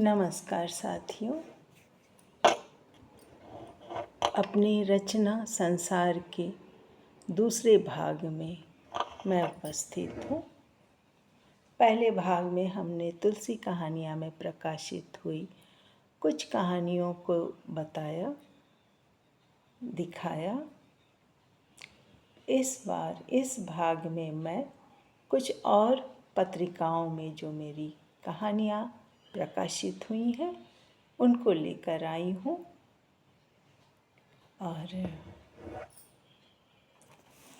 नमस्कार साथियों। अपनी रचना संसार के दूसरे भाग में मैं उपस्थित हूँ। पहले भाग में हमने तुलसी कहानियाँ में प्रकाशित हुई कुछ कहानियों को बताया, दिखाया। इस बार इस भाग में मैं कुछ और पत्रिकाओं में जो मेरी कहानियाँ प्रकाशित हुई हैं उनको लेकर आई हूँ। और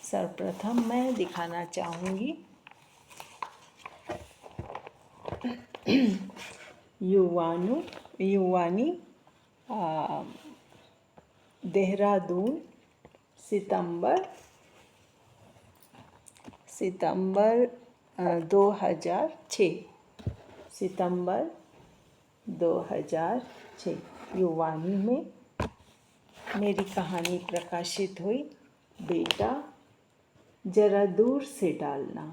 सर्वप्रथम मैं दिखाना चाहूँगी युवानी देहरादून सितंबर 2006 युवानी में मेरी कहानी प्रकाशित हुई, बेटा जरा दूर से डालना।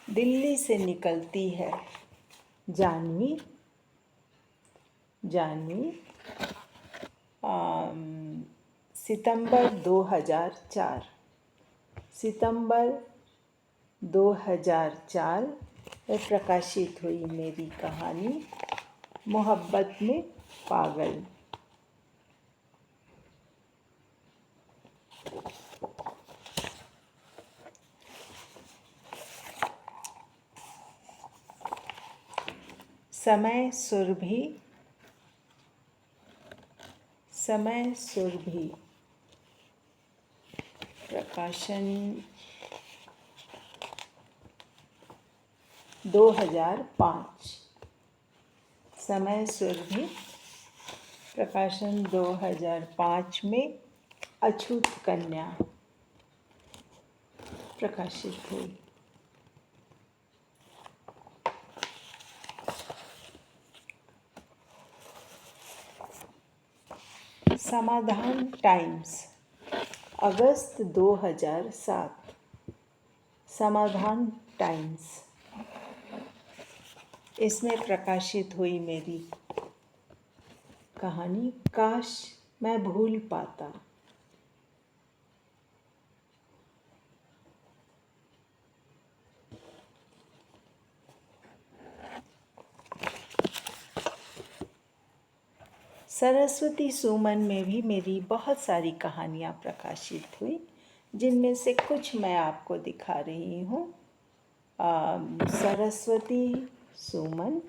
दिल्ली से निकलती है जानवी सितंबर 2004 में प्रकाशित हुई मेरी कहानी मोहब्बत में पागल। समय सुरभि प्रकाशन 2005। समय सुरभि प्रकाशन 2005 में अछूत कन्या प्रकाशित हुई। समाधान टाइम्स अगस्त 2007। समाधान टाइम्स, इसमें प्रकाशित हुई मेरी कहानी काश मैं भूल पाता। सरस्वती सुमन में भी मेरी बहुत सारी कहानियाँ प्रकाशित हुई, जिनमें से कुछ मैं आपको दिखा रही हूँ। सरस्वती सुमन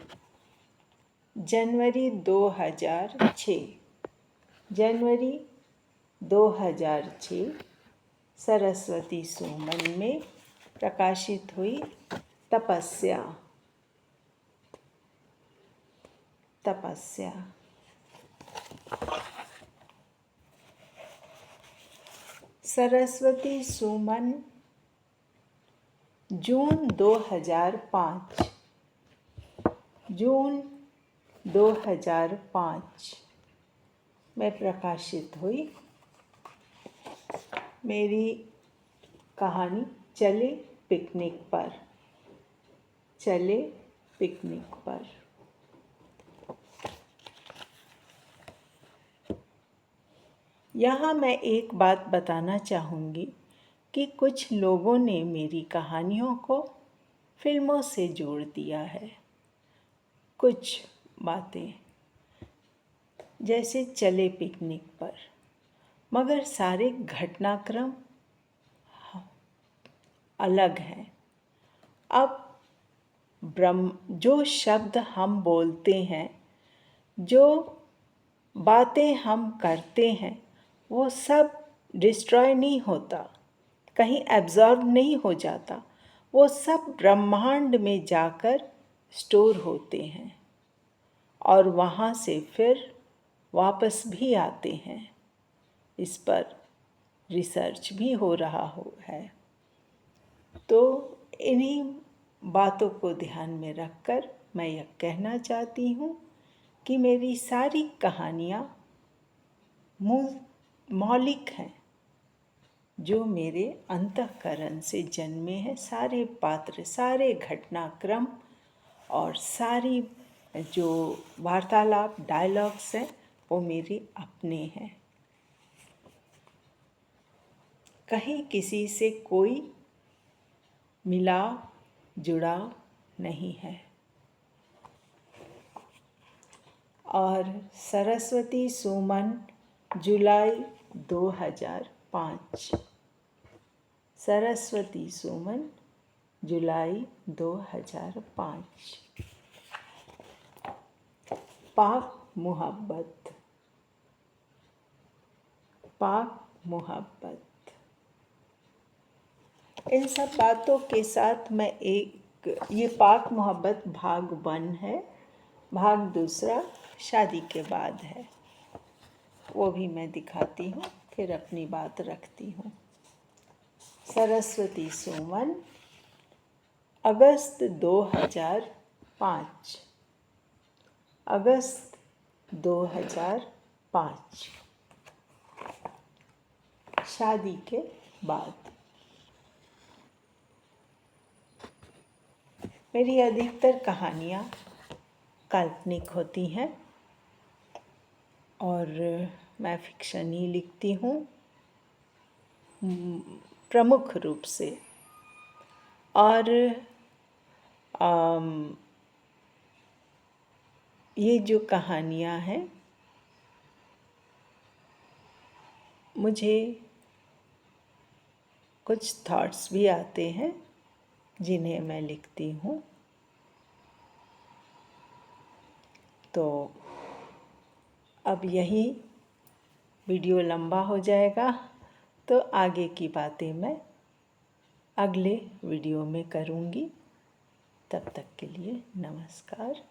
जनवरी 2006 सरस्वती सुमन में प्रकाशित हुई तपस्या। सरस्वती सुमन जून 2005 में प्रकाशित हुई मेरी कहानी चले पिकनिक पर। यहाँ मैं एक बात बताना चाहूँगी कि कुछ लोगों ने मेरी कहानियों को फिल्मों से जोड़ दिया है। कुछ बातें जैसे चले पिकनिक पर, मगर सारे घटनाक्रम अलग हैं। अब जो शब्द हम बोलते हैं, जो बातें हम करते हैं, वो सब डिस्ट्रॉय नहीं होता, कहीं एब्जॉर्ब नहीं हो जाता। वो सब ब्रह्मांड में जाकर स्टोर होते हैं और वहाँ से फिर वापस भी आते हैं। इस पर रिसर्च भी हो रहा है। तो इन्हीं बातों को ध्यान में रखकर मैं यह कहना चाहती हूँ कि मेरी सारी कहानियाँ मौलिक हैं, जो मेरे अंतःकरण से जन्मे हैं। सारे पात्र, सारे घटनाक्रम और सारी जो वार्तालाप, डायलॉग्स हैं, वो मेरे अपने हैं। कहीं किसी से कोई मिलाव जुड़ाव नहीं है। और सरस्वती सुमन, जुलाई 2005। सरस्वती सुमन, जुलाई 2005। पाक मोहब्बत, पाक मोहब्बत। इन सब बातों के साथ मैं ये पाक मोहब्बत भाग 1 है। भाग 2 शादी के बाद है, वो भी मैं दिखाती हूँ, फिर अपनी बात रखती हूँ। सरस्वती सुमन, अगस्त 2005। अगस्त 2005, शादी के बाद। मेरी अधिकतर कहानियाँ काल्पनिक होती हैं और मैं फिक्शन ही लिखती हूँ प्रमुख रूप से। और ये जो कहानियाँ हैं, मुझे कुछ थॉट्स भी आते हैं जिन्हें मैं लिखती हूँ। तो अब यही वीडियो लंबा हो जाएगा, तो आगे की बातें मैं अगले वीडियो में करूँगी। तब तक के लिए नमस्कार।